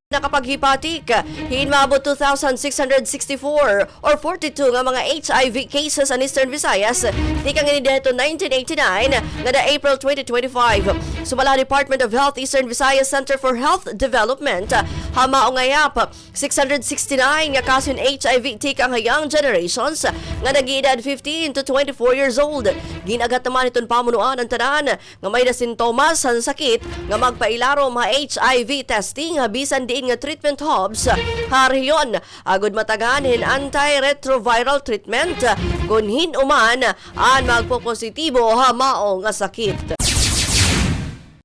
Nakapaghipatik, hinmaabot 2,664 or 42 nga mga HIV cases ang Eastern Visayas. Tikang ini dito 1989 ngada April 2025. Sumala Department of Health Eastern Visayas Center for Health Development hamaong ngayap 669 nga kaso in HIV tikang young generations nga nag-edad 15 to 24 years old. Ginagat naman itong pamunuan ang tanan nga may na sintomas ang sakit nga magpailaro mga HIV testing bisan di nga treatment hubs hariyon agud mataganin antiretroviral treatment kun hinuman ang magpopositibo mao nga sakit.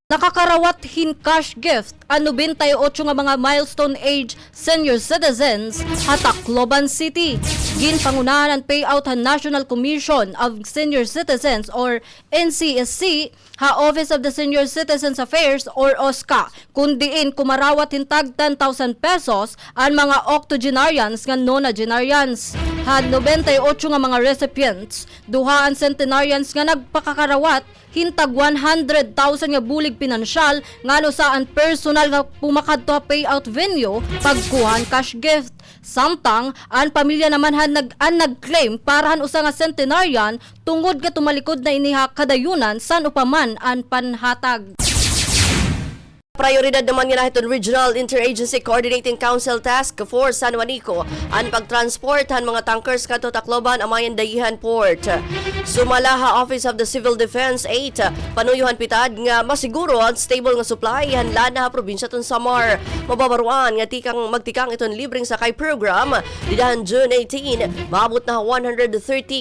Nakakarawat hin cash gift ang 98 nga mga milestone age senior citizens sa Tacloban City. Ginpangunahan ang payout ng National Commission of Senior Citizens or NCSC ha Office of the Senior Citizens Affairs or OSCA kundiin kumarawat hintag 10,000 pesos ang mga octogenarians nga nonagenarians. Ha 98 nga mga recipients, duha ang centenarians nga nagpakakarawat hintag 100,000 nga bulig-pinansyal ngano saan personal nga pumakadto payout venue pagkuhan cash gift. Samtang ang pamilya naman nag-claim parahan usa nga centenarian tungod nga tumalikod na iniha kadayunan san upaman ang panhatag. Prioridad naman nga nahiton Regional Interagency Coordinating Council Task Force San Juanico ang pagtransport han mga tankers kadto Tacloban amayan Dayihan Port. Sumala ha Office of the Civil Defense 8 panuyuhan pitad nga masiguro ang stable nga supply han lana ha probinsya ton Samar. Mababaruan nga magtikang iton libreng sakay program didahan June 18 maabot na 130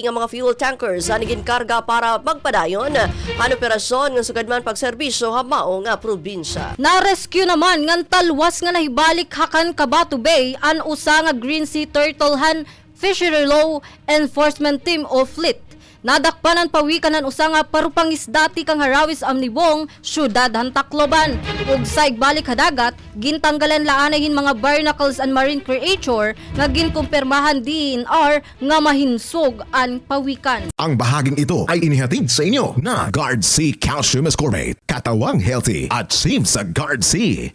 nga mga fuel tankers ang ginkarga para magpadayon han operasyon nga sukadman pagserbisyo ha mao nga probinsya. Narescue naman ngan talwas nga nahibalik ha CANCABATO Bay an usa nga Green Sea Turtle Han Fishery Law Enforcement Team o Fleet. Nadakpanan pawikanan usa nga parupangisdati kang harawis amnibong syudad han Tacloban. Ug sa igbalik hadagat, gintanggalan laanahin mga barnacles and marine creature nga ginkumpirmahan DNR nga mahinsog ang pawikan. Ang bahaging ito ay inihatid sa inyo na Guard C Calcium Ascorbate, katawang healthy at safe sa Guard C.